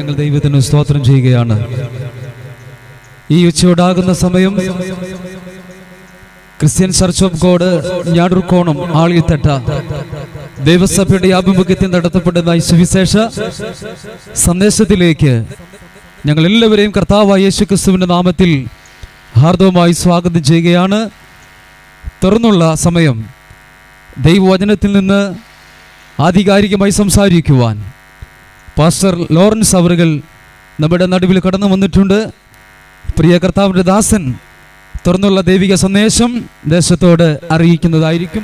ഞങ്ങൾ ദൈവത്തിന് സ്തോത്രം ചെയ്യുകയാണ്. ഈ ഉച്ചയോടാകുന്ന സമയം ക്രിസ്ത്യൻ ചർച്ച് ഓഫ് ഗോഡ് ഞാടൂർക്കോണം ആളിത്തട്ട ദേവസഭയുടെ ആഭിമുഖ്യത്തിൽ നടത്തപ്പെടുന്ന ഈ സുവിശേഷ സന്ദേശത്തിലേക്ക് ഞങ്ങൾ എല്ലാവരെയും കർത്താവായ യേശുക്രിസ്തുവിന്റെ നാമത്തിൽ ഹാർദവമായി സ്വാഗതം ചെയ്യുകയാണ്. തുറന്നുള്ള സമയം ദൈവവചനത്തിൽ നിന്ന് ആധികാരികമായി സംസാരിക്കുവാൻ പാസ്റ്റർ ലോറൻസ് അവറുകൾ നമ്മുടെ നടുവിൽ കടന്നു വന്നിട്ടുണ്ട്. പ്രിയ കർത്താവിൻ്റെ ദാസൻ തുറന്നുള്ള ദൈവിക സന്ദേശം ദേശത്തോട് അറിയിക്കുന്നതായിരിക്കും.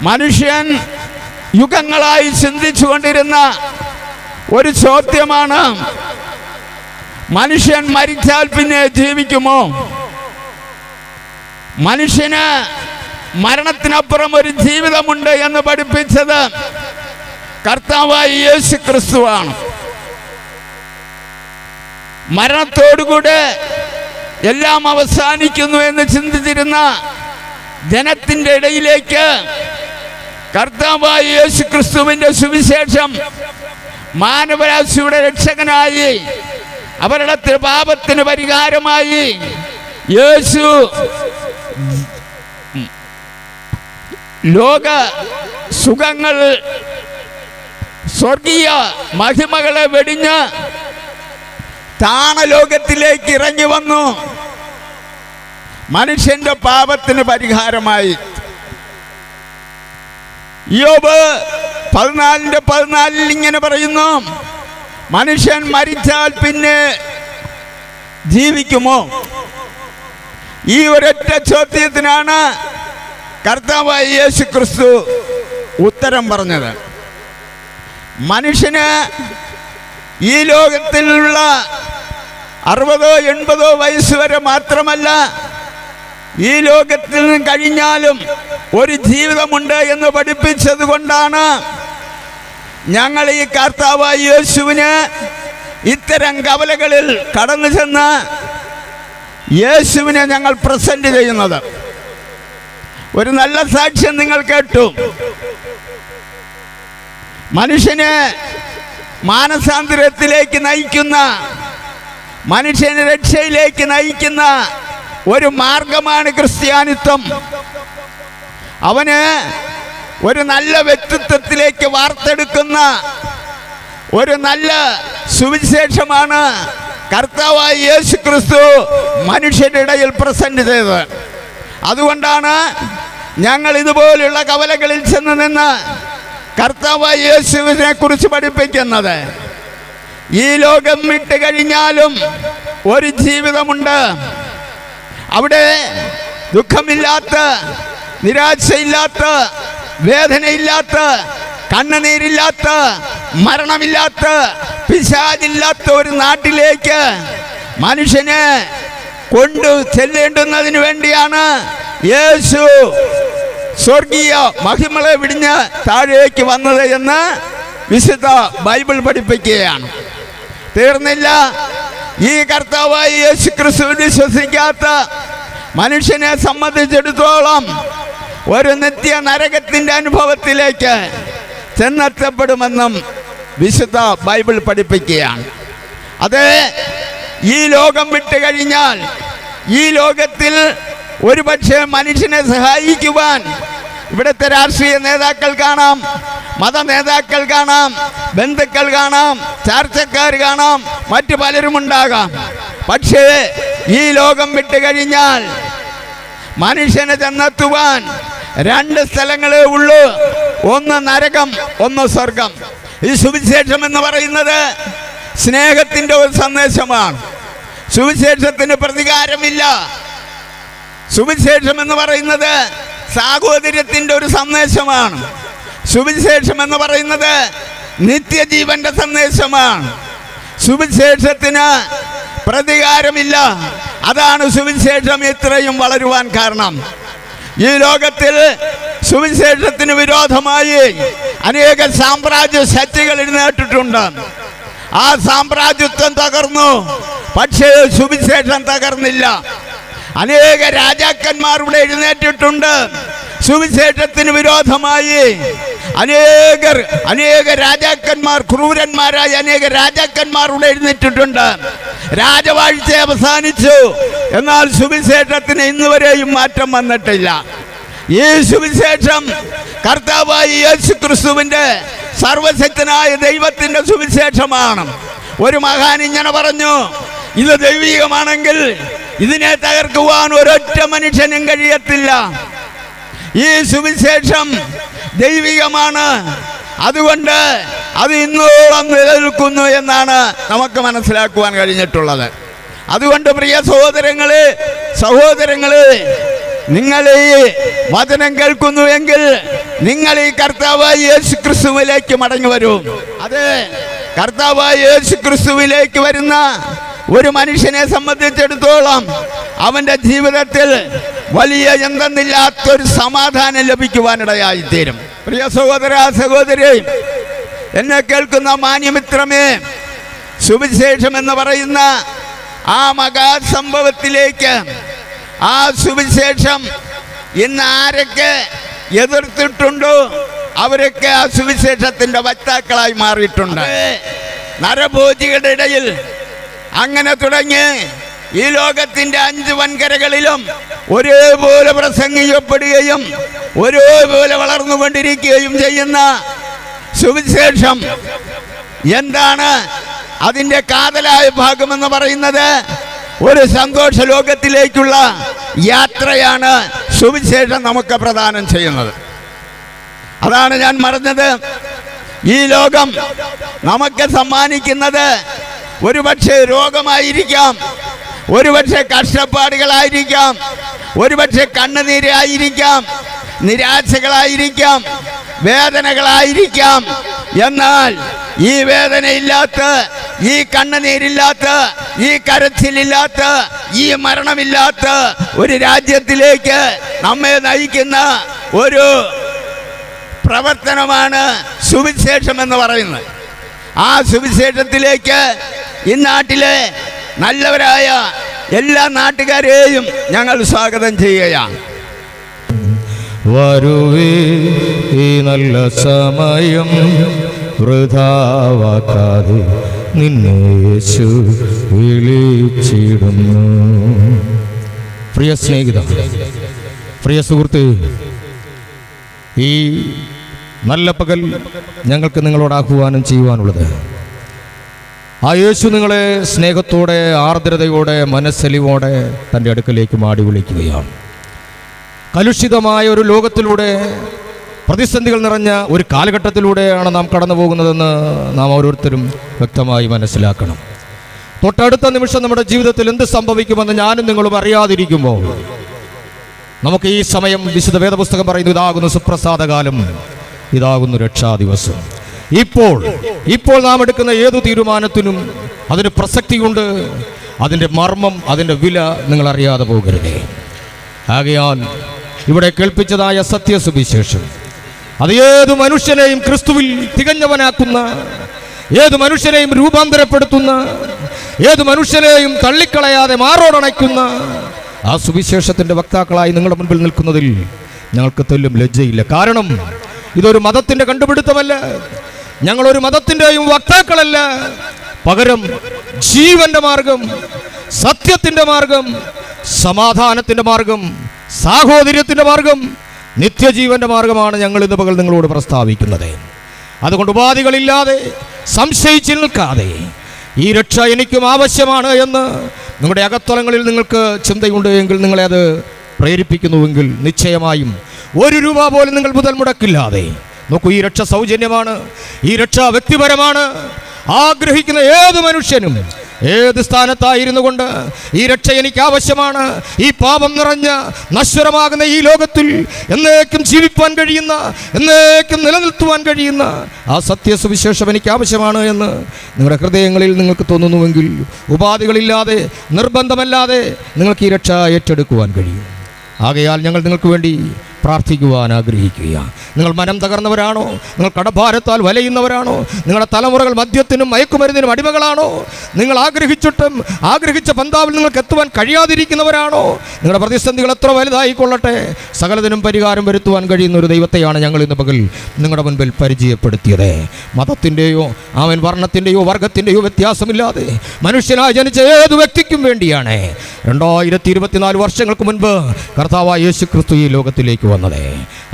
മനുഷ്യൻ യുഗങ്ങളായി ചിന്തിച്ചുകൊണ്ടിരുന്ന ഒരു ചോദ്യമാണ്, മനുഷ്യൻ മരിച്ചാൽ പിന്നെ ജീവിക്കുമോ? മനുഷ്യന് മരണത്തിനപ്പുറം ഒരു ജീവിതമുണ്ട് എന്ന് പഠിപ്പിച്ചത് കർത്താവായ യേശു ക്രിസ്തുവാണ്. മരണത്തോടുകൂടെ എല്ലാം അവസാനിക്കുന്നു എന്ന് ചിന്തിച്ചിരുന്ന ജനത്തിൻ്റെ ഇടയിലേക്ക് കർത്താവായ യേശു ക്രിസ്തുവിൻ്റെ സുവിശേഷം മാനവരാശിയുടെ രക്ഷകനായി അവരുടെ പാപത്തിന് പരിഹാരമായി യേശു ലോക സുഖങ്ങൾ സ്വർഗീയ മഹിമകളെ വെടിഞ്ഞ് താണലോകത്തിലേക്ക് ഇറങ്ങി വന്നു. മനുഷ്യന്റെ പാപത്തിന് പരിഹാരമായി. യോബ് 14:14 ഇങ്ങനെ പറയുന്നു, മനുഷ്യൻ മരിച്ചാൽ പിന്നെ ജീവിക്കുമോ? ഈ ഒരൊറ്റ ചോദ്യത്തിനാണ് കർത്താവായ യേശു ക്രിസ്തു ഉത്തരം പറഞ്ഞത്. മനുഷ്യന് ഈ ലോകത്തിലുള്ള 60-80 വയസ്സ് വരെ മാത്രമല്ല, ഈ ലോകത്തിൽ നിന്ന് കഴിഞ്ഞാലും ഒരു ജീവിതമുണ്ട് എന്ന് പഠിപ്പിച്ചത് കൊണ്ടാണ് ഞങ്ങൾ ഈ കർത്താവായ യേശുവിന് ഇത്തരം കവലകളിൽ കടന്നു ചെന്ന് യേശുവിനെ ഞങ്ങൾ പ്രസന്റ് ചെയ്യുന്നത്. ഒരു നല്ല സാക്ഷ്യം നിങ്ങൾ കേട്ടു. മനുഷ്യനെ മാനസാന്തരത്തിലേക്ക് നയിക്കുന്ന, മനുഷ്യനെ രക്ഷയിലേക്ക് നയിക്കുന്ന ഒരു മാർഗമാണ് ക്രിസ്ത്യാനിത്വം. അവന് ഒരു നല്ല വ്യക്തിത്വത്തിലേക്ക് വാർത്തെടുക്കുന്ന ഒരു നല്ല സുവിശേഷമാണ് കർത്താവായ യേശു ക്രിസ്തു മനുഷ്യരുടെ ഇടയിൽ പ്രസന്റ് ചെയ്തത്. അതുകൊണ്ടാണ് ഞങ്ങൾ ഇതുപോലുള്ള കവലകളിൽ ചെന്ന് നിന്ന് കർത്താവായ യേശുവിനെ കുറിച്ച് പഠിപ്പിക്കുന്നത്. ഈ ലോകം വിട്ട് കഴിഞ്ഞാലും ഒരു ജീവിതമുണ്ട്. അവിടെ ദുഃഖമില്ലാത്ത, നിരാശയില്ലാത്ത, വേദനയില്ലാത്ത, കണ്ണുനീരില്ലാത്ത, മരണമില്ലാത്ത, പിശാചില്ലാത്ത ഒരു നാട്ടിലേക്ക് മനുഷ്യനെ കൊണ്ടു ചെല്ലേണ്ടുന്നതിന് വേണ്ടിയാണ് യേശു സ്വർഗീയ മഹിമകളെ വിടിഞ്ഞ് താഴേക്ക് വന്നത് എന്ന് വിശുദ്ധ ബൈബിൾ പഠിപ്പിക്കുകയാണ്. തീർന്നില്ല. ഈ കർത്താവായ യേശു ക്രിസ്തുവിൽ വിശ്വസിക്കാത്ത മനുഷ്യനെ സംബന്ധിച്ചിടത്തോളം ഒരു നിത്യ നരകത്തിൻ്റെ അനുഭവത്തിലേക്ക് ചെന്നെത്തപ്പെടുമെന്നും വിശുദ്ധ ബൈബിൾ പഠിപ്പിക്കുകയാണ്. അത് ഈ ലോകം വിട്ട് കഴിഞ്ഞാൽ ഈ ലോകത്തിൽ ഒരുപക്ഷെ മനുഷ്യനെ സഹായിക്കുവാൻ ഇവിടുത്തെ രാഷ്ട്രീയ നേതാക്കൾ കാണാം, മത നേതാക്കൾ കാണാം, ബന്ധുക്കൾ കാണാം, ചാർച്ചക്കാർ കാണാം, മറ്റു പലരും ഉണ്ടാകാം. പക്ഷേ ഈ ലോകം വിട്ട് കഴിഞ്ഞാൽ മനുഷ്യനെ ചെന്നെത്തുവാൻ 2 സ്ഥലങ്ങളേ ഉള്ളൂ. ഒന്ന് നരകം, ഒന്ന് സ്വർഗം. ഈ സുവിശേഷം എന്ന് പറയുന്നത് സ്നേഹത്തിൻ്റെ ഒരു സന്ദേശമാണ്. സുവിശേഷത്തിന് പ്രതികാരമില്ല. സുവിശേഷം എന്ന് പറയുന്നത് സാഹോദര്യത്തിൻ്റെ ഒരു സന്ദേശമാണ്. സുവിശേഷം എന്ന് പറയുന്നത് നിത്യജീവന്റെ സന്ദേശമാണ്. സുവിശേഷത്തിന് പ്രതികാരമില്ല. അതാണ് സുവിശേഷം ഇത്രയും വളരുവാൻ കാരണം. ഈ ലോകത്തിൽ സുവിശേഷത്തിന് വിരോധമായി അനേക സാമ്രാജ്യ ശക്തികൾ എഴുന്നേറ്റിട്ടുണ്ട്. ആ സാമ്രാജ്യത്വം തകർന്നു, പക്ഷേ സുവിശേഷം തകർന്നില്ല. അനേക രാജാക്കന്മാർ ഇവിടെ എഴുന്നേറ്റിട്ടുണ്ട് സുവിശേഷത്തിന് വിരോധമായി. അനേക രാജാക്കന്മാർ, ക്രൂരന്മാരായ അനേക രാജാക്കന്മാർ എഴുന്നേറ്റിട്ടുണ്ട്. രാജവാഴ്ച അവസാനിച്ചു. എന്നാൽ സുവിശേഷത്തിന് ഇന്നുവരെയും മാറ്റം വന്നിട്ടില്ല. ഈ സുവിശേഷം കർത്താവായ യേശു ക്രിസ്തുവിന്റെ സർവശക്തനായ ദൈവത്തിന്റെ സുവിശേഷമാണ്. ഒരു മഹാൻ ഇങ്ങനെ പറഞ്ഞു, ഇത് ദൈവികമാണെങ്കിൽ ഇതിനെ തകർക്കുവാൻ ഒരൊറ്റ മനുഷ്യനും കഴിയത്തില്ല. ഈ സുവിശേഷം ദൈവികമാണ്, അതുകൊണ്ട് അത് ഇന്നോളം നിലനിൽക്കുന്നു എന്നാണ് നമുക്ക് മനസ്സിലാക്കുവാൻ കഴിഞ്ഞിട്ടുള്ളത്. അതുകൊണ്ട് പ്രിയ സഹോദരങ്ങളെ നിങ്ങൾ ഈ വചനം കേൾക്കുന്നുവെങ്കിൽ നിങ്ങൾ ഈ കർത്താവായ യേശു ക്രിസ്തുവിലേക്ക് മടങ്ങി വരൂ. അത് കർത്താവായ യേശു ക്രിസ്തുവിലേക്ക് വരുന്ന ഒരു മനുഷ്യനെ സംബന്ധിച്ചിടത്തോളം അവൻ്റെ ജീവിതത്തിൽ വലിയ എന്തെന്നില്ലാത്തൊരു സമാധാനം ലഭിക്കുവാനിടയായിത്തീരും. പ്രിയ സഹോദരി, എന്നെ കേൾക്കുന്ന മാന്യമിത്രമേ, സുവിശേഷം എന്ന് പറയുന്ന ആ മഹാസംഭവത്തിലേക്ക്, ആ സുവിശേഷം ഇന്ന് ആരൊക്കെ എതിർത്തിട്ടുണ്ടോ അവരൊക്കെ ആ സുവിശേഷത്തിന്റെ വക്താക്കളായി മാറിയിട്ടുണ്ട്. നരഭോജികളുടെ ഇടയിൽ അങ്ങനെ തുടങ്ങി ഈ ലോകത്തിന്റെ 5 വൻകരകളിലും ഒരേപോലെ പ്രസംഗിക്കപ്പെടുകയും ഒരേപോലെ വളർന്നുകൊണ്ടിരിക്കുകയും ചെയ്യുന്ന സുവിശേഷം എന്താണ് അതിൻ്റെ കാതലായ ഭാഗമെന്ന് പറയുന്നത്? ഒരു സന്തോഷ ലോകത്തിലേക്കുള്ള യാത്രയാണ് സുവിശേഷം നമുക്ക് പ്രദാനം ചെയ്യുന്നത്. അതാണ് ഞാൻ പറഞ്ഞത്. ഈ ലോകം നമുക്ക് സമ്മാനിക്കുന്നത് ഒരുപക്ഷെ രോഗമായിരിക്കാം, ഒരുപക്ഷെ കഷ്ടപ്പാടുകളായിരിക്കാം, ഒരുപക്ഷെ കണ്ണുനീരായിരിക്കാം, നിരാശകളായിരിക്കാം, വേദനകളായിരിക്കാം. എന്നാൽ ഈ വേദനയില്ലാത്ത, ഈ കണ്ണുനീരില്ലാത്ത, ഈ കരച്ചിലില്ലാത്ത, ഈ മരണമില്ലാത്ത ഒരു രാജ്യത്തിലേക്ക് നമ്മെ നയിക്കുന്ന ഒരു പ്രവർത്തനമാണ് സുവിശേഷം എന്ന് പറയുന്നത്. ആ സുവിശേഷത്തിലേക്ക് ഈ നാട്ടിലെ നല്ലവരായ എല്ലാ നാട്ടുകാരെയും ഞങ്ങൾ സ്വാഗതം ചെയ്യുകയാണ്. വരുവേ, ഈ നല്ല സമയം വൃഥാവാക്കാതെ നിന്നെ യേശു വിളിച്ചിടുന്നു. പ്രിയ സ്നേഹിത, പ്രിയ സുഹൃത്ത്, ഈ നല്ല പകൽ ഞങ്ങൾക്ക് നിങ്ങളോട് ആഹ്വാനം ചെയ്യുവാനുള്ളത്, ആ യേശു നിങ്ങളെ സ്നേഹത്തോടെ, ആർദ്രതയോടെ, മനസ്സലിവോടെ തൻ്റെ അടുക്കലേക്ക് മാടി വിളിക്കുകയാണ്. കലുഷിതമായ ഒരു ലോകത്തിലൂടെ, പ്രതിസന്ധികൾ നിറഞ്ഞ ഒരു കാലഘട്ടത്തിലൂടെയാണ് നാം കടന്നു പോകുന്നതെന്ന് നാം ഓരോരുത്തരും വ്യക്തമായി മനസ്സിലാക്കണം. തൊട്ടടുത്ത നിമിഷം നമ്മുടെ ജീവിതത്തിൽ എന്ത് സംഭവിക്കുമെന്ന് ഞാനും നിങ്ങളും അറിയാതിരിക്കുമ്പോൾ നമുക്ക് ഈ സമയം വിശുദ്ധ വേദപുസ്തകം പറയുന്നു, ഇതാകുന്നു സുപ്രസാദകാലം, ഇതാകുന്നു രക്ഷാദിവസം. ഇപ്പോൾ നാം എടുക്കുന്ന ഏതു തീരുമാനത്തിനും അതിന് പ്രസക്തിയുണ്ട്. അതിൻ്റെ മർമ്മം, അതിൻ്റെ വില നിങ്ങൾ അറിയാതെ പോകരുതേ. ആകയാൽ ഇവിടെ കേൾപ്പിച്ചതായ സത്യസുവിശേഷം അത് ഏതു മനുഷ്യനെയും ക്രിസ്തുവിൽ തികഞ്ഞവനാക്കുന്ന, ഏതു മനുഷ്യനെയും രൂപാന്തരപ്പെടുത്തുന്ന, ഏതു മനുഷ്യനെയും തള്ളിക്കളയാതെ മാറോടണയ്ക്കുന്ന ആ സുവിശേഷത്തിൻ്റെ വക്താക്കളായി നിങ്ങളുടെ മുൻപിൽ നിൽക്കുന്നതിൽ ഞങ്ങൾക്ക് തെല്ലും ലജ്ജയില്ല. കാരണം ഇതൊരു മതത്തിൻ്റെ കണ്ടുപിടുത്തമല്ല, ഞങ്ങളൊരു മതത്തിൻ്റെയും വക്താക്കളല്ല. പകരം ജീവന്റെ മാർഗം, സത്യത്തിൻ്റെ മാർഗം, സമാധാനത്തിൻ്റെ മാർഗം, സാഹോദര്യത്തിൻ്റെ മാർഗം, നിത്യജീവന്റെ മാർഗമാണ് ഞങ്ങൾ ഇന്ന് പകൽ നിങ്ങളോട് പ്രസ്താവിക്കുന്നത്. അതുകൊണ്ട് ഉപാധികളില്ലാതെ, സംശയിച്ചു നിൽക്കാതെ, ഈ രക്ഷ എനിക്കും ആവശ്യമാണ് എന്ന് നിങ്ങളുടെ അകത്തളങ്ങളിൽ നിങ്ങൾക്ക് ചിന്തയുണ്ട് എങ്കിൽ, നിങ്ങളെ അത് പ്രേരിപ്പിക്കുന്നുവെങ്കിൽ നിശ്ചയമായും 1 രൂപ പോലും നിങ്ങൾ മുതൽ മുടക്കില്ലാതെ നോക്കൂ. ഈ രക്ഷ സൗജന്യമാണ്, ഈ രക്ഷ വ്യക്തിപരമാണ്. ആഗ്രഹിക്കുന്ന ഏത് മനുഷ്യനും ഏത് സ്ഥാനത്തായിരുന്നു കൊണ്ട് ഈ രക്ഷ എനിക്ക് ആവശ്യമാണ്, ഈ പാപം നിറഞ്ഞ നശ്വരമാകുന്ന ഈ ലോകത്തിൽ എന്നേക്കും ജീവിപ്പാൻ കഴിയുന്ന, എന്നേക്കും നിലനിർത്തുവാൻ കഴിയുന്ന ആ സത്യസുവിശേഷം എനിക്ക് ആവശ്യമാണ് എന്ന് നിങ്ങളുടെ ഹൃദയങ്ങളിൽ നിങ്ങൾക്ക് തോന്നുന്നുവെങ്കിൽ, ഉപാധികളില്ലാതെ, നിർബന്ധമല്ലാതെ നിങ്ങൾക്ക് ഈ രക്ഷ ഏറ്റെടുക്കുവാൻ കഴിയും. ആകയാൽ ഞങ്ങൾ നിങ്ങൾക്ക് വേണ്ടി പ്രാർത്ഥിക്കുവാൻ ആഗ്രഹിക്കുക. നിങ്ങൾ മനം തകർന്നവരാണോ? നിങ്ങൾ കടഭാരത്താൽ വലയുന്നവരാണോ? നിങ്ങളുടെ തലമുറകൾ മദ്യത്തിനും മയക്കുമരുന്നിനും അടിമകളാണോ? നിങ്ങൾ ആഗ്രഹിച്ചിട്ടും ആഗ്രഹിച്ച പന്താവിൽ നിങ്ങൾക്ക് എത്തുവാൻ കഴിയാതിരിക്കുന്നവരാണോ? നിങ്ങളുടെ പ്രതിസന്ധികൾ എത്ര വലുതായിക്കൊള്ളട്ടെ, സകലതിനും പരിഹാരം വരുത്തുവാൻ കഴിയുന്ന ഒരു ദൈവത്തെയാണ് ഞങ്ങൾ ഇന്ന് പകൽ നിങ്ങളുടെ മുൻപിൽ പരിചയപ്പെടുത്തിയത്. മതത്തിൻ്റെയോ വർണ്ണത്തിൻ്റെയോ വർഗത്തിൻ്റെയോ വ്യത്യാസമില്ലാതെ മനുഷ്യനായി ജനിച്ച ഏതു വ്യക്തിക്കും വേണ്ടിയാണ് 2024 വർഷങ്ങൾക്ക് മുൻപ് കർത്താവായ യേശു ക്രിസ്തു ഈ ലോകത്തിലേക്ക് വന്നത്.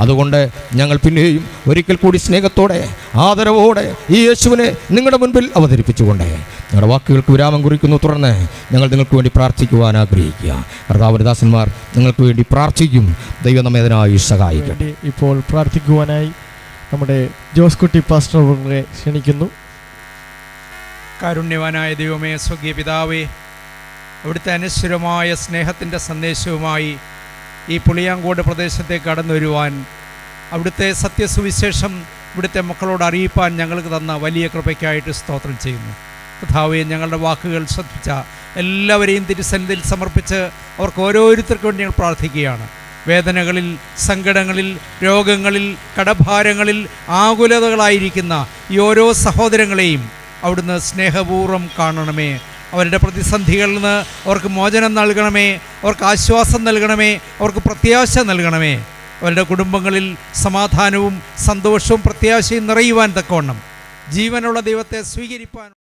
അതുകൊണ്ട് ഞങ്ങൾ പിന്നെയും ഒരിക്കൽ കൂടി സ്നേഹത്തോടെ ആദരവോടെ ഈ യേശുവിനെ നിങ്ങളുടെ മുൻപിൽ അവതരിപ്പിച്ചുകൊണ്ട് ഞങ്ങളുടെ വാക്കുകൾക്ക് വിരാമം കുറിക്കുന്നു. തുടർന്ന് ഞങ്ങൾ നിങ്ങൾക്ക് വേണ്ടി പ്രാർത്ഥിക്കുവാൻ ആഗ്രഹിക്കുക. കർത്താവിന്റെ ദാസന്മാർ നിങ്ങൾക്ക് വേണ്ടി പ്രാർത്ഥിക്കും. ദൈവം നമ്മെ അതിനായി സഹായിക്കട്ടെ. ഇപ്പോൾ പ്രാർത്ഥിക്കുവാനായി നമ്മുടെ ജോസ് കുട്ടി പാസ്റ്റർ അവരെ ക്ഷണിക്കുന്നു. കാരുണ്യവാനായ ദൈവമേ, സ്വർഗീയ പിതാവേ, അവിടുത്തെ അനശ്വരമായ സ്നേഹത്തിൻ്റെ സന്ദേശവുമായി ഈ പുളിയാങ്കോട് പ്രദേശത്തേക്ക് കടന്നു വരുവാൻ, അവിടുത്തെ സത്യസുവിശേഷം ഇവിടുത്തെ മക്കളോട് അറിയിപ്പാൻ ഞങ്ങൾക്ക് തന്ന വലിയ കൃപയ്ക്കായിട്ട് സ്തോത്രം ചെയ്യുന്നു. കർത്താവേ, ഞങ്ങളുടെ വാക്കുകൾ ശ്രദ്ധിച്ച എല്ലാവരെയും തിരുസന്നിധിയിൽ സമർപ്പിച്ച് അവർക്ക് ഓരോരുത്തർക്കും വേണ്ടി ഞങ്ങൾ പ്രാർത്ഥിക്കുകയാണ്. വേദനകളിൽ, സങ്കടങ്ങളിൽ, രോഗങ്ങളിൽ, കടഭാരങ്ങളിൽ, ആകുലതകളായിരിക്കുന്ന ഈ ഓരോ സഹോദരങ്ങളെയും അവിടുന്ന് സ്നേഹപൂർവ്വം കാണണമേ. അവരുടെ പ്രതിസന്ധികളിൽ നിന്ന് അവർക്ക് മോചനം നൽകണമേ, അവർക്ക് ആശ്വാസം നൽകണമേ, അവർക്ക് പ്രത്യാശ നൽകണമേ. അവരുടെ കുടുംബങ്ങളിൽ സമാധാനവും സന്തോഷവും പ്രത്യാശയും നിറയുവാൻ തക്കവണ്ണം ജീവനുള്ള ദൈവത്തെ സ്വീകരിപ്പാൻ